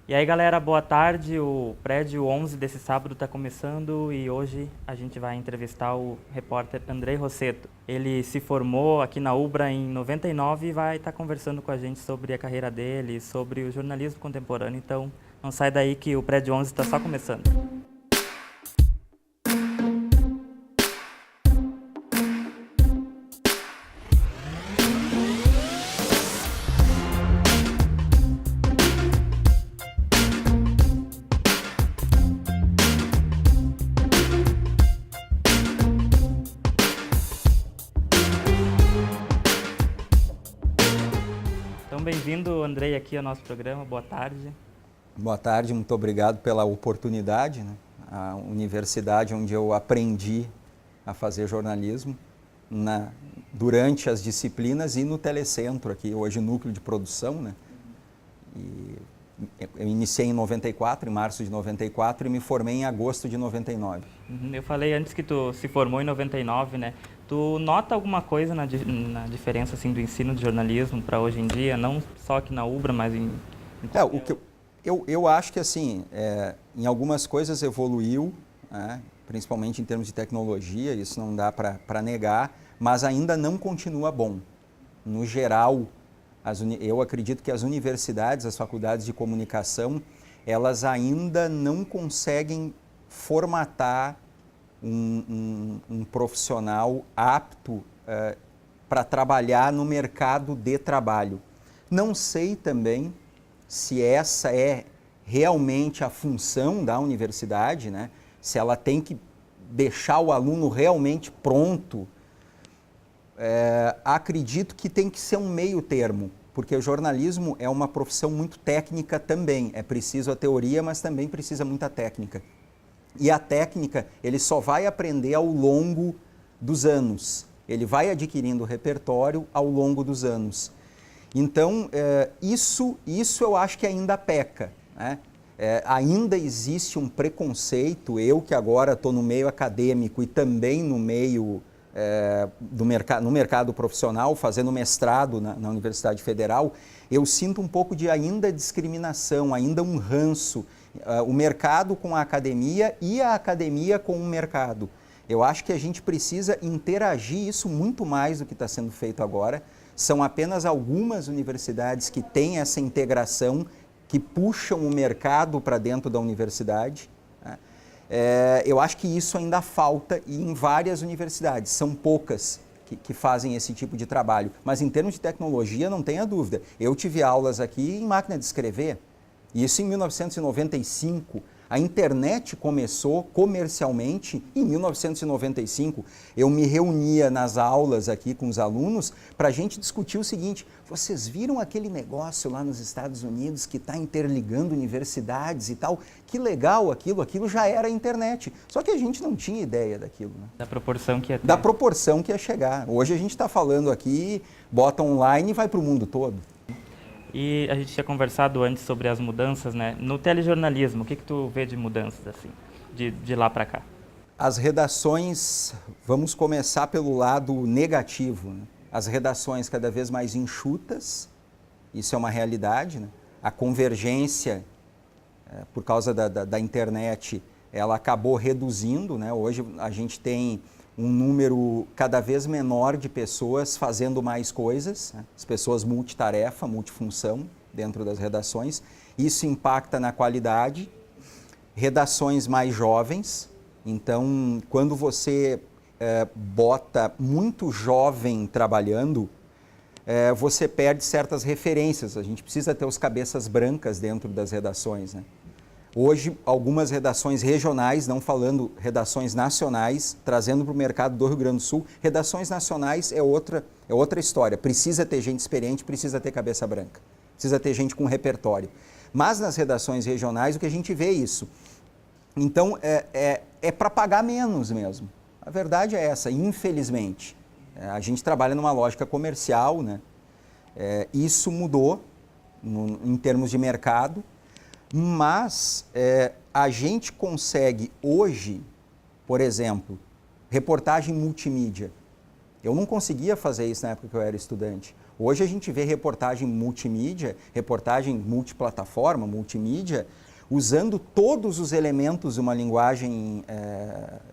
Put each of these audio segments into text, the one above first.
E aí, galera, boa tarde. O prédio 11 desse sábado está começando e hoje a gente vai entrevistar o repórter Andrei Rossetto. Ele se formou aqui na Ubra em 99 e vai estar conversando com a gente sobre a carreira dele, sobre o jornalismo contemporâneo. Então, não sai daí que o prédio 11 está só começando. Então, bem-vindo, Andrei, aqui ao nosso programa. Boa tarde. Boa tarde, muito obrigado pela oportunidade, né? A universidade onde eu aprendi a fazer jornalismo durante as disciplinas e no Telecentro aqui, hoje núcleo de produção, né? E eu iniciei em 94, em março de 94 e me formei em agosto de 99. Eu falei antes que tu se formou em 99, né? Tu nota alguma coisa na diferença assim, do ensino de jornalismo para hoje em dia, não só aqui na Ubra, mas em o que eu acho que assim, em algumas coisas evoluiu, né? Principalmente em termos de tecnologia, isso não dá para negar, mas ainda não continua bom. No geral, eu acredito que as universidades, as faculdades de comunicação, elas ainda não conseguem formatar um profissional apto para trabalhar no mercado de trabalho. Não sei também se essa é realmente a função da universidade, né? Se ela tem que deixar o aluno realmente pronto. Acredito que tem que ser um meio termo, porque o jornalismo é uma profissão muito técnica também. É preciso a teoria, mas também precisa muita técnica. E a técnica, ele só vai aprender ao longo dos anos. Ele vai adquirindo repertório ao longo dos anos. Então, isso eu acho que ainda peca, né? Ainda existe um preconceito, eu que agora estou no meio acadêmico e também no meio no mercado profissional, fazendo mestrado na Universidade Federal, eu sinto um pouco de ainda discriminação, ainda um ranço, o mercado com a academia e a academia com o mercado. Eu acho que a gente precisa interagir isso muito mais do que está sendo feito agora. São apenas algumas universidades que têm essa integração, que puxam o mercado para dentro da universidade. Eu acho que isso ainda falta e em várias universidades, são poucas que fazem esse tipo de trabalho. Mas em termos de tecnologia, não tenha dúvida. Eu tive aulas aqui em máquina de escrever, isso em 1995. A internet começou comercialmente em 1995. Eu me reunia nas aulas aqui com os alunos para a gente discutir o seguinte: vocês viram aquele negócio lá nos Estados Unidos que está interligando universidades e tal? Que legal aquilo já era a internet. Só que a gente não tinha ideia daquilo, né? da proporção que ia ter. Da proporção que ia chegar. Hoje a gente está falando aqui, bota online e vai para o mundo todo. E a gente tinha conversado antes sobre as mudanças, né? No telejornalismo, o que tu vê de mudanças, assim, de lá para cá? As redações, vamos começar pelo lado negativo, né? As redações cada vez mais enxutas, isso é uma realidade, né? A convergência, por causa da internet, ela acabou reduzindo, né? Hoje a gente tem um número cada vez menor de pessoas fazendo mais coisas, né? As pessoas multitarefa, multifunção dentro das redações. Isso impacta na qualidade. Redações mais jovens. Então, quando você bota muito jovem trabalhando, você perde certas referências. A gente precisa ter os cabeças brancas dentro das redações, né? Hoje, algumas redações regionais, não falando redações nacionais, trazendo para o mercado do Rio Grande do Sul, redações nacionais é outra história. Precisa ter gente experiente, precisa ter cabeça branca, precisa ter gente com repertório. Mas nas redações regionais, o que a gente vê é isso. Então, é para pagar menos mesmo. A verdade é essa, infelizmente. A gente trabalha numa lógica comercial, né? Isso mudou em termos de mercado. Mas a gente consegue hoje, por exemplo, reportagem multimídia. Eu não conseguia fazer isso na época que eu era estudante. Hoje a gente vê reportagem multimídia, reportagem multiplataforma, multimídia, usando todos os elementos de uma linguagem,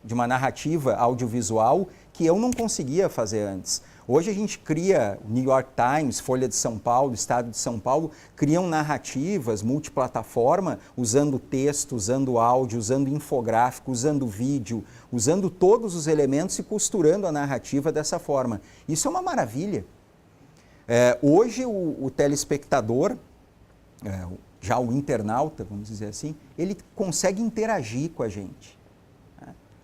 de uma narrativa audiovisual que eu não conseguia fazer antes. Hoje a gente cria, New York Times, Folha de São Paulo, Estado de São Paulo, criam narrativas multiplataforma, usando texto, usando áudio, usando infográfico, usando vídeo, usando todos os elementos e costurando a narrativa dessa forma. Isso é uma maravilha. Hoje o telespectador, já o internauta, vamos dizer assim, ele consegue interagir com a gente.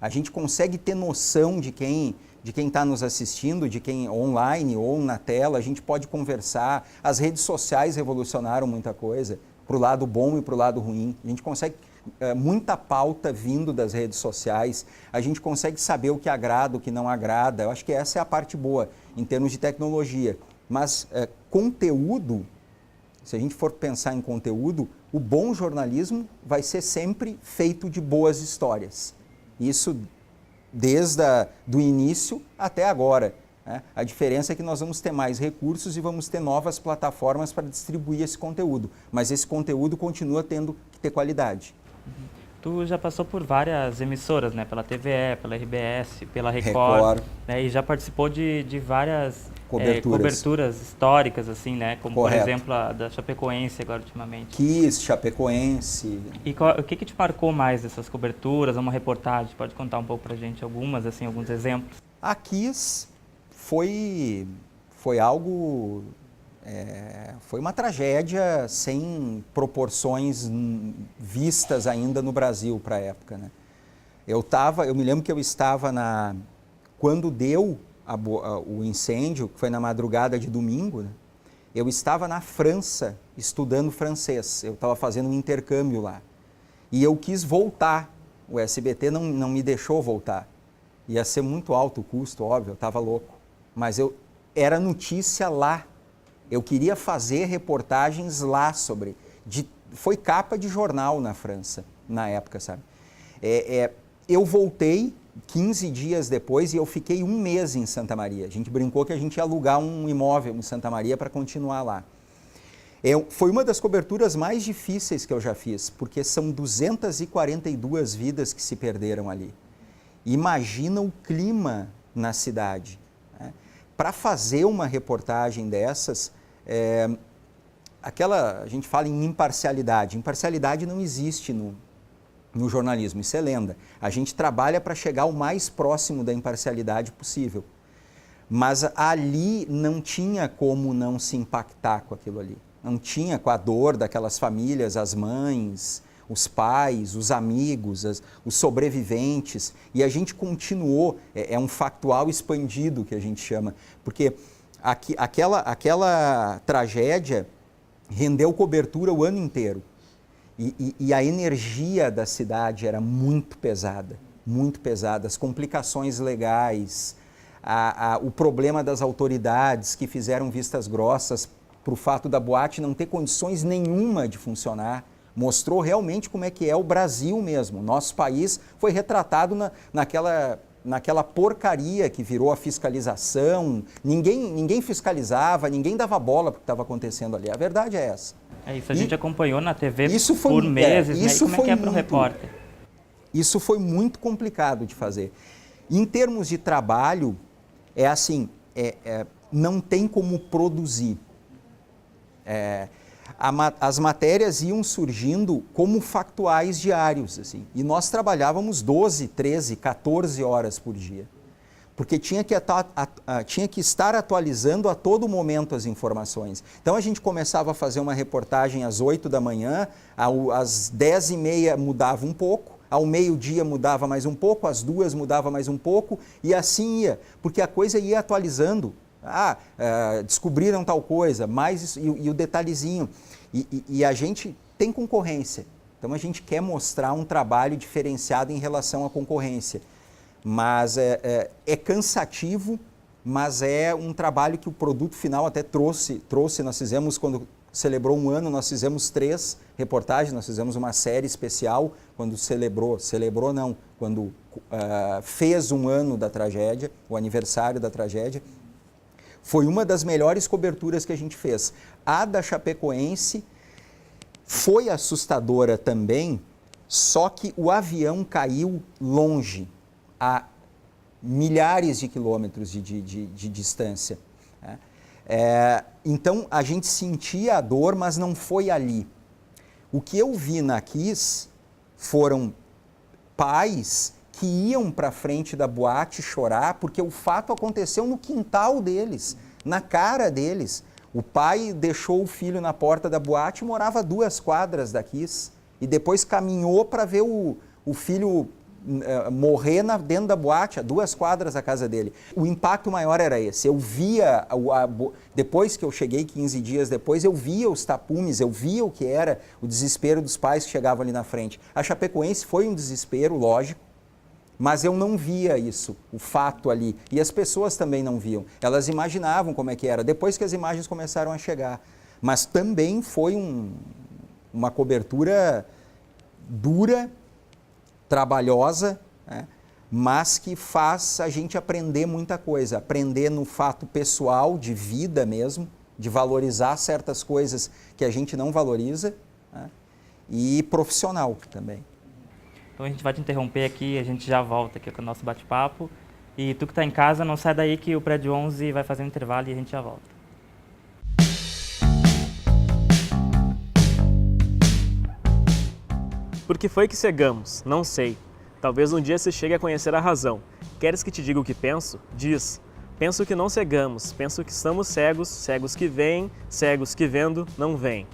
A gente consegue ter noção de quem está nos assistindo, de quem online ou na tela, a gente pode conversar. As redes sociais revolucionaram muita coisa, para o lado bom e para o lado ruim. A gente consegue muita pauta vindo das redes sociais, a gente consegue saber o que agrada, o que não agrada. Eu acho que essa é a parte boa em termos de tecnologia. Mas conteúdo, se a gente for pensar em conteúdo, o bom jornalismo vai ser sempre feito de boas histórias. Isso desde do início até agora. Né? A diferença é que nós vamos ter mais recursos e vamos ter novas plataformas para distribuir esse conteúdo. Mas esse conteúdo continua tendo que ter qualidade. Tu já passou por várias emissoras, né? Pela TVE, pela RBS, pela Record. Né? E já participou de várias coberturas históricas, assim, né? Como, Correto. Por exemplo, a da Chapecoense agora ultimamente. Kiss, Chapecoense. E o que te marcou mais dessas coberturas? Uma reportagem? Pode contar um pouco pra gente algumas, assim, alguns exemplos? A Kiss foi algo... foi uma tragédia sem proporções vistas ainda no Brasil para a época. Né? Eu me lembro que eu estava quando deu o incêndio, que foi na madrugada de domingo, né? Eu estava na França estudando francês, eu estava fazendo um intercâmbio lá. E eu quis voltar, o SBT não me deixou voltar. Ia ser muito alto o custo, óbvio, eu estava louco. Mas era notícia lá. Eu queria fazer reportagens lá sobre... foi capa de jornal na França, na época, sabe? Eu voltei 15 dias depois e eu fiquei um mês em Santa Maria. A gente brincou que a gente ia alugar um imóvel em Santa Maria para continuar lá. Foi uma das coberturas mais difíceis que eu já fiz, porque são 242 vidas que se perderam ali. Imagina o clima na cidade. Né? Para fazer uma reportagem dessas... a gente fala em imparcialidade. Imparcialidade não existe no jornalismo, isso é lenda. A gente trabalha para chegar o mais próximo da imparcialidade possível. Mas ali não tinha como não se impactar com aquilo ali. Não tinha, com a dor daquelas famílias, as mães, os pais, os amigos, os sobreviventes. E a gente continuou, é um factual expandido que a gente chama, porque aquela tragédia rendeu cobertura o ano inteiro. E a energia da cidade era muito pesada, as complicações legais, o problema das autoridades que fizeram vistas grossas para o fato da boate não ter condições nenhuma de funcionar, mostrou realmente como é que é o Brasil mesmo. Nosso país foi retratado naquela porcaria que virou a fiscalização, ninguém fiscalizava, ninguém dava bola para o que estava acontecendo ali. A verdade é essa. É isso, a gente acompanhou na TV por meses, né? E como é que é para o repórter? Isso foi muito complicado de fazer. Em termos de trabalho, não tem como produzir. As matérias iam surgindo como factuais diários, assim, e nós trabalhávamos 12, 13, 14 horas por dia, porque tinha que estar atualizando a todo momento as informações. Então a gente começava a fazer uma reportagem às 8 da manhã, às 10h30 mudava um pouco, ao meio-dia mudava mais um pouco, às 2 mudava mais um pouco, e assim ia, porque a coisa ia atualizando. Descobriram tal coisa, e o detalhezinho. E a gente tem concorrência, então a gente quer mostrar um trabalho diferenciado em relação à concorrência. Mas é cansativo, mas é um trabalho que o produto final até trouxe. Nós fizemos, quando celebrou um ano, nós fizemos 3 reportagens, nós fizemos uma série especial quando quando fez um ano da tragédia, o aniversário da tragédia. Foi uma das melhores coberturas que a gente fez. A da Chapecoense foi assustadora também, só que o avião caiu longe, a milhares de quilômetros de distância. Né? Então, a gente sentia a dor, mas não foi ali. O que eu vi na Kiss foram pais que iam para frente da boate chorar, porque o fato aconteceu no quintal deles, na cara deles. O pai deixou o filho na porta da boate e morava a 2 quadras da Kiss, e depois caminhou para ver o filho morrer dentro da boate, a 2 quadras da casa dele. O impacto maior era esse. Eu via, depois que eu cheguei 15 dias depois, eu via os tapumes, eu via o que era o desespero dos pais que chegavam ali na frente. A Chapecoense foi um desespero, lógico, mas eu não via isso, o fato ali. E as pessoas também não viam. Elas imaginavam como é que era, depois que as imagens começaram a chegar. Mas também foi uma cobertura dura, trabalhosa, né? Mas que faz a gente aprender muita coisa. Aprender no fato pessoal, de vida mesmo, de valorizar certas coisas que a gente não valoriza, né? E profissional também. Então a gente vai te interromper aqui, a gente já volta aqui com o nosso bate-papo. E tu que está em casa, não sai daí que o Prédio 11 vai fazer um intervalo e a gente já volta. Por que foi que cegamos? Não sei. Talvez um dia se chegue a conhecer a razão. Queres que te diga o que penso? Diz. Penso que não cegamos, penso que estamos cegos, cegos que veem, cegos que vendo não veem.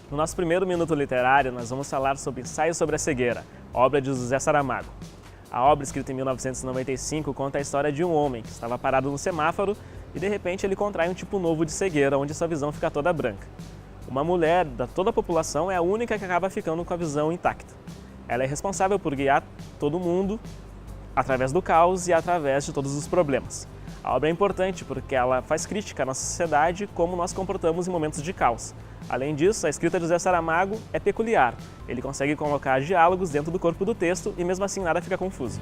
No nosso primeiro Minuto Literário, nós vamos falar sobre Ensaio sobre a Cegueira, obra de José Saramago. A obra, escrita em 1995, conta a história de um homem que estava parado no semáforo e, de repente, ele contrai um tipo novo de cegueira, onde sua visão fica toda branca. Uma mulher da toda a população é a única que acaba ficando com a visão intacta. Ela é responsável por guiar todo mundo através do caos e através de todos os problemas. A obra é importante porque ela faz crítica à nossa sociedade e como nós comportamos em momentos de caos. Além disso, a escrita de José Saramago é peculiar. Ele consegue colocar diálogos dentro do corpo do texto e mesmo assim nada fica confuso.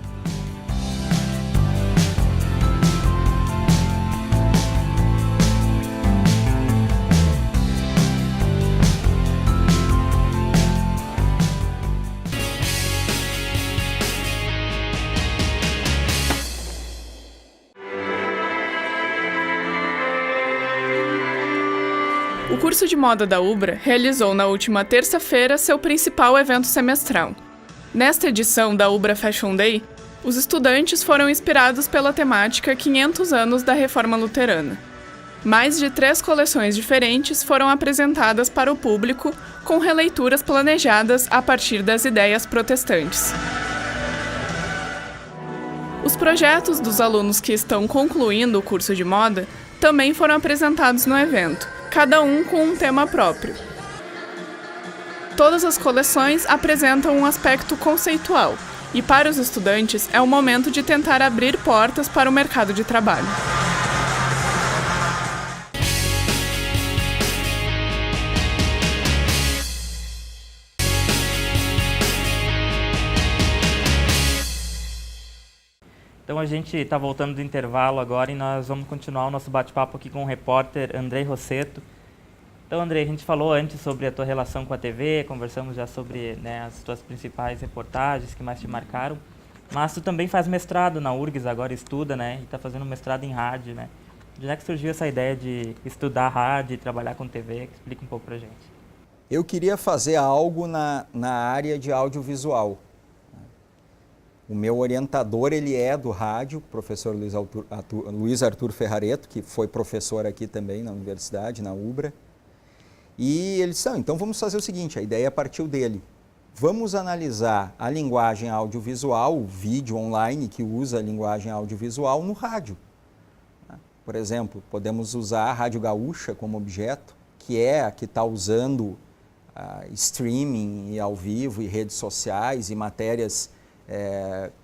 O curso de moda da Ubra realizou na última terça-feira seu principal evento semestral. Nesta edição da Ubra Fashion Day, os estudantes foram inspirados pela temática 500 anos da Reforma Luterana. Mais de 3 coleções diferentes foram apresentadas para o público, com releituras planejadas a partir das ideias protestantes. Os projetos dos alunos que estão concluindo o curso de moda também foram apresentados no evento, cada um com um tema próprio. Todas as coleções apresentam um aspecto conceitual, e para os estudantes é o momento de tentar abrir portas para o mercado de trabalho. Então a gente está voltando do intervalo agora e nós vamos continuar o nosso bate-papo aqui com o repórter Andrei Rossetto. Então, Andrei, a gente falou antes sobre a tua relação com a TV, conversamos já sobre, né, as tuas principais reportagens que mais te marcaram, mas tu também faz mestrado na URGS, agora estuda, né, e está fazendo mestrado em rádio, né? De onde é que surgiu essa ideia de estudar rádio e trabalhar com TV? Explica um pouco pra gente. Eu queria fazer algo na área de audiovisual. O meu orientador, ele é do rádio, o professor Luiz Arthur Ferrareto, que foi professor aqui também na universidade, na Ubra. E ele disse, então vamos fazer o seguinte, a ideia partiu dele. Vamos analisar a linguagem audiovisual, o vídeo online que usa a linguagem audiovisual no rádio. Por exemplo, podemos usar a Rádio Gaúcha como objeto, que é a que está usando streaming e ao vivo e redes sociais e matérias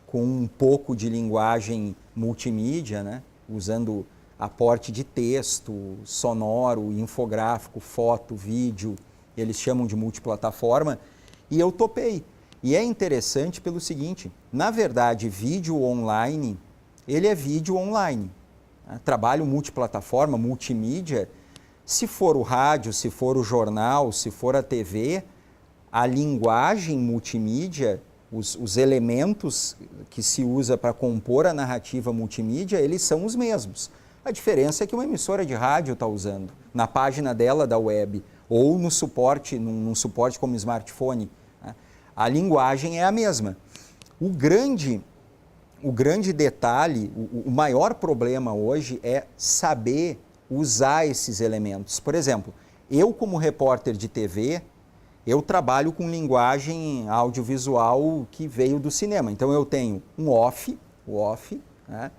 com um pouco de linguagem multimídia, né? Usando aporte de texto, sonoro, infográfico, foto, vídeo, eles chamam de multiplataforma, e eu topei. E é interessante pelo seguinte, na verdade, vídeo online, ele é vídeo online. Trabalho multiplataforma, multimídia, se for o rádio, se for o jornal, se for a TV, a linguagem multimídia, os elementos que se usa para compor a narrativa multimídia, eles são os mesmos. A diferença é que uma emissora de rádio está usando na página dela da web ou no suporte, num suporte como smartphone. A linguagem é a mesma. O grande detalhe, o maior problema hoje é saber usar esses elementos. Por exemplo, eu como repórter de TV, eu trabalho com linguagem audiovisual que veio do cinema. Então eu tenho o off, né?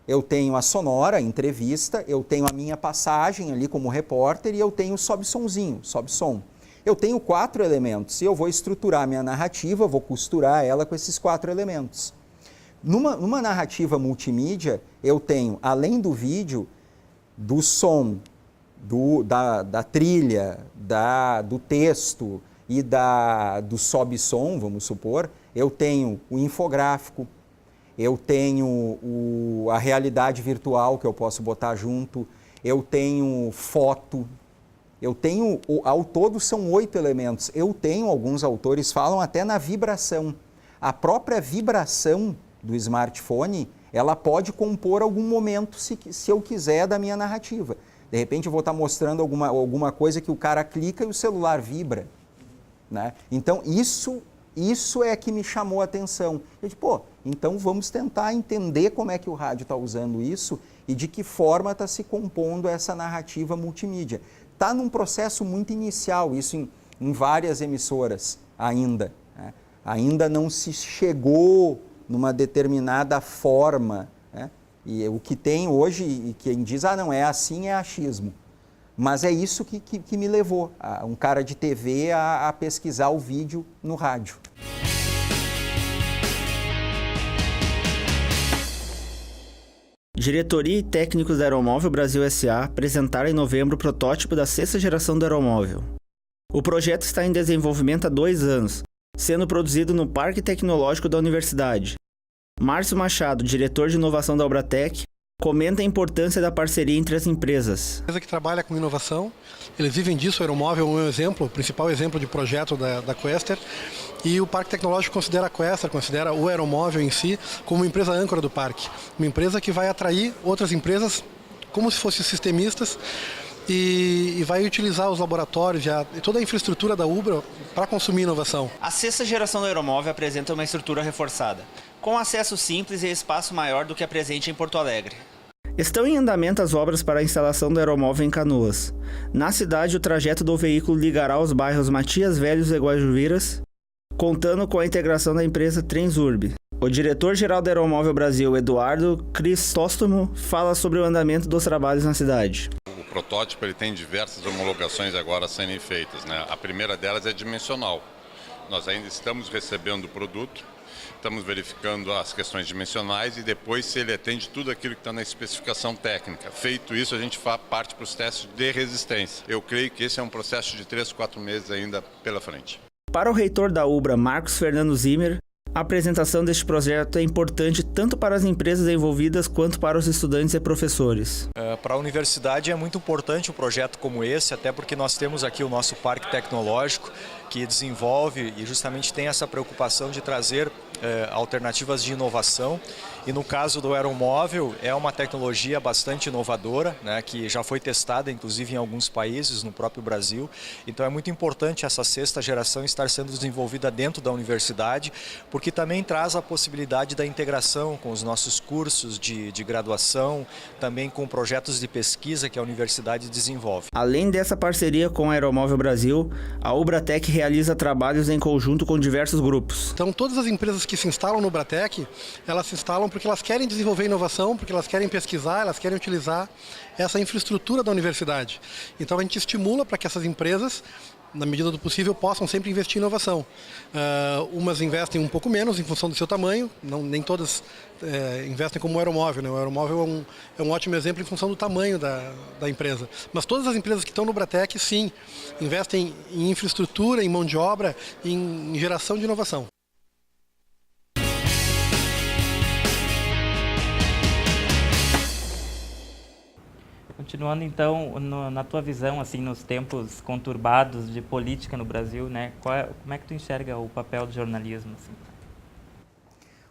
Eu tenho a sonora, a entrevista, eu tenho a minha passagem ali como repórter e eu tenho o sobe-sonzinho, sobe-som. Eu tenho 4 elementos e eu vou estruturar a minha narrativa, vou costurar ela com esses 4 elementos. Numa narrativa multimídia, eu tenho, além do vídeo, do som, da trilha, do texto e do sobe-som, vamos supor, eu tenho o infográfico, eu tenho a realidade virtual que eu posso botar junto, eu tenho foto, eu tenho, ao todo são 8 elementos. Eu tenho, alguns autores falam até na vibração. A própria vibração do smartphone, ela pode compor algum momento, se eu quiser, da minha narrativa. De repente eu vou estar mostrando alguma coisa que o cara clica e o celular vibra, né? Então isso é que me chamou a atenção. Eu disse, então vamos tentar entender como é que o rádio está usando isso e de que forma está se compondo essa narrativa multimídia. Está num processo muito inicial, isso em várias emissoras ainda, né? Ainda não se chegou numa determinada forma, né? E o que tem hoje, e quem diz, não é assim, é achismo. Mas é isso que me levou, um cara de TV, a pesquisar o vídeo no rádio. Diretoria e técnicos da Aeromóvel Brasil S.A. apresentaram em novembro o protótipo da 6ª geração da Aeromóvel. O projeto está em desenvolvimento há 2 anos, sendo produzido no Parque Tecnológico da Universidade. Márcio Machado, diretor de inovação da Obratec, comenta a importância da parceria entre as empresas. A empresa que trabalha com inovação, eles vivem disso, a Aeromóvel é um exemplo, o principal exemplo de projeto da Quester, e o Parque Tecnológico considera a Quester, considera o Aeromóvel em si, como uma empresa âncora do parque. Uma empresa que vai atrair outras empresas, como se fossem sistemistas, e vai utilizar os laboratórios e toda a infraestrutura da Ubra para consumir inovação. A 6ª geração do Aeromóvel apresenta uma estrutura reforçada, com acesso simples e espaço maior do que a presente em Porto Alegre. Estão em andamento as obras para a instalação do aeromóvel em Canoas. Na cidade, o trajeto do veículo ligará os bairros Matias Velhos e Guajuviras, contando com a integração da empresa Transurb. O diretor-geral da Aeromóvel Brasil, Eduardo Cristóstomo, fala sobre o andamento dos trabalhos na cidade. O protótipo ele tem diversas homologações agora a serem feitas, né? A primeira delas é dimensional. Nós ainda estamos recebendo o produto, estamos verificando as questões dimensionais e depois se ele atende tudo aquilo que está na especificação técnica. Feito isso, a gente parte para os testes de resistência. Eu creio que esse é um processo de 3, 4 meses ainda pela frente. Para o reitor da Ubra, Marcos Fernando Zimmer, a apresentação deste projeto é importante tanto para as empresas envolvidas quanto para os estudantes e professores. Para a universidade é muito importante um projeto como esse, até porque nós temos aqui o nosso parque tecnológico que desenvolve e justamente tem essa preocupação de trazer alternativas de inovação. E no caso do aeromóvel, é uma tecnologia bastante inovadora, né, que já foi testada inclusive em alguns países, no próprio Brasil. Então é muito importante essa 6ª geração estar sendo desenvolvida dentro da universidade, porque também traz a possibilidade da integração com os nossos cursos de graduação, também com projetos de pesquisa que a universidade desenvolve. Além dessa parceria com a Aeromóvel Brasil, a Ubratec realiza trabalhos em conjunto com diversos grupos. Então todas as empresas que se instalam no Ubratec, elas se instalam porque elas querem desenvolver inovação, porque elas querem pesquisar, elas querem utilizar essa infraestrutura da universidade. Então a gente estimula para que essas empresas na medida do possível, possam sempre investir em inovação. Umas investem um pouco menos em função do seu tamanho, nem todas investem como o aeromóvel, né? O aeromóvel é um ótimo exemplo em função do tamanho da empresa. Mas todas as empresas que estão no Ubratec, sim, investem em infraestrutura, em mão de obra, em geração de inovação. Continuando então, na tua visão, assim, nos tempos conturbados de política no Brasil, né, como é que tu enxerga o papel do jornalismo? Assim?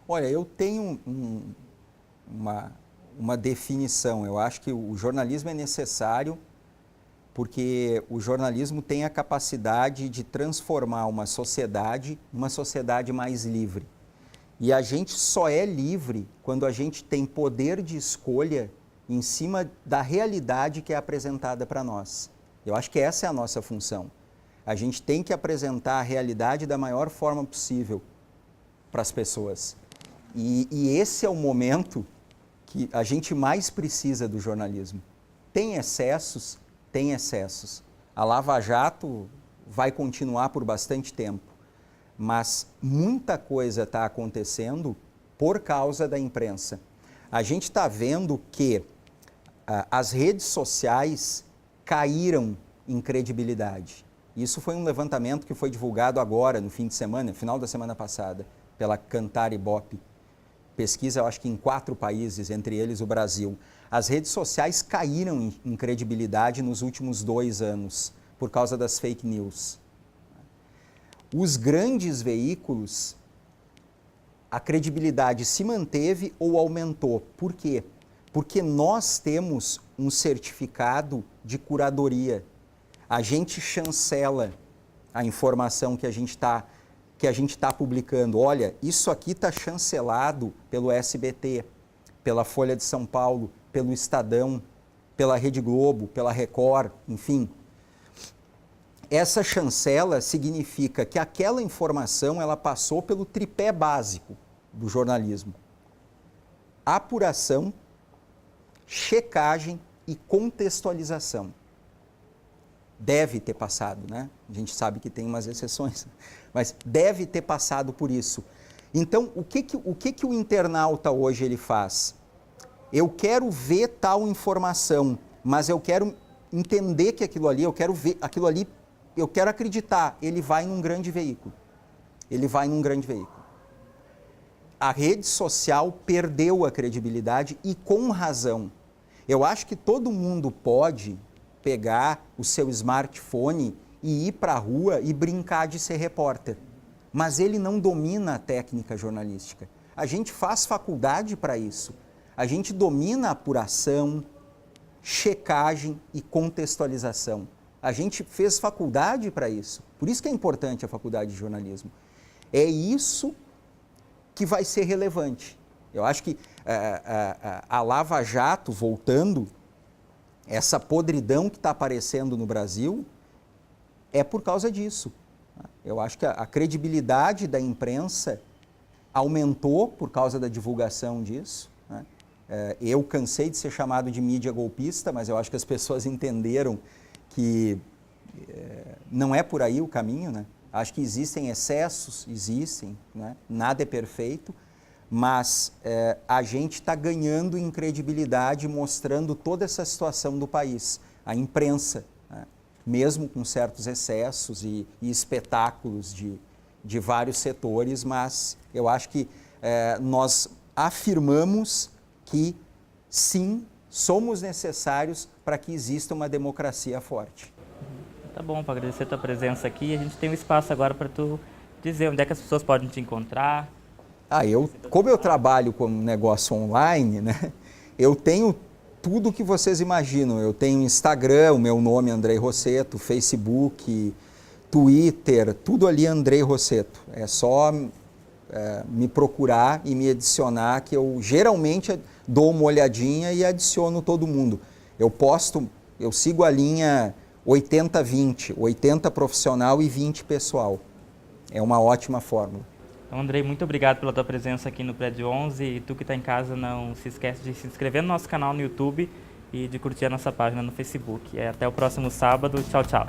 Olha, eu tenho uma definição. Eu acho que o jornalismo é necessário porque o jornalismo tem a capacidade de transformar uma sociedade mais livre. E a gente só é livre quando a gente tem poder de escolha em cima da realidade que é apresentada para nós. Eu acho que essa é a nossa função. A gente tem que apresentar a realidade da maior forma possível para as pessoas. E esse é o momento que a gente mais precisa do jornalismo. Tem excessos? Tem excessos. A Lava Jato vai continuar por bastante tempo, mas muita coisa está acontecendo por causa da imprensa. A gente está vendo que as redes sociais caíram em credibilidade. Isso foi um levantamento que foi divulgado agora, no fim de semana, final da semana passada, pela Kantar Ibope. Pesquisa, eu acho que em 4 países, entre eles o Brasil. As redes sociais caíram em credibilidade nos últimos 2 anos, por causa das fake news. Os grandes veículos, a credibilidade se manteve ou aumentou. Por quê? Porque nós temos um certificado de curadoria. A gente chancela a informação que a gente está publicando. Olha, isso aqui está chancelado pelo SBT, pela Folha de São Paulo, pelo Estadão, pela Rede Globo, pela Record, enfim. Essa chancela significa que aquela informação ela passou pelo tripé básico do jornalismo. Apuração, checagem e contextualização. Deve ter passado, né? A gente sabe que tem umas exceções, mas deve ter passado por isso. Então, o que o internauta hoje ele faz? Eu quero ver tal informação, mas eu quero entender que aquilo ali, eu quero ver aquilo ali, eu quero acreditar. Ele vai num grande veículo. Ele vai num grande veículo. A rede social perdeu a credibilidade e com razão. Eu acho que todo mundo pode pegar o seu smartphone e ir para a rua e brincar de ser repórter. Mas ele não domina a técnica jornalística. A gente faz faculdade para isso. A gente domina a apuração, checagem e contextualização. A gente fez faculdade para isso. Por isso que é importante a faculdade de jornalismo. É isso que vai ser relevante. Eu acho que a Lava Jato, voltando, essa podridão que está aparecendo no Brasil, é por causa disso. Eu acho que a credibilidade da imprensa aumentou por causa da divulgação disso. Né? Eu cansei de ser chamado de mídia golpista, mas eu acho que as pessoas entenderam que não é por aí o caminho. Né? Acho que existem excessos, né? Nada é perfeito, mas a gente está ganhando em credibilidade mostrando toda essa situação do país. A imprensa, né? Mesmo com certos excessos e espetáculos de vários setores, mas eu acho que nós afirmamos que sim, somos necessários para que exista uma democracia forte. Tá bom, para agradecer a tua presença aqui, a gente tem um espaço agora para tu dizer onde é que as pessoas podem te encontrar. Como eu trabalho com um negócio online, né, eu tenho tudo que vocês imaginam. Eu tenho Instagram, o meu nome é Andrei Rossetto, Facebook, Twitter, tudo ali é Andrei Rossetto. É só me procurar e me adicionar, que eu geralmente dou uma olhadinha e adiciono todo mundo. Eu sigo a linha 80-20, 80 profissional e 20 pessoal. É uma ótima fórmula. Então, Andrei, muito obrigado pela tua presença aqui no Prédio 11 e tu que está em casa não se esquece de se inscrever no nosso canal no YouTube e de curtir a nossa página no Facebook. Até o próximo sábado. Tchau, tchau.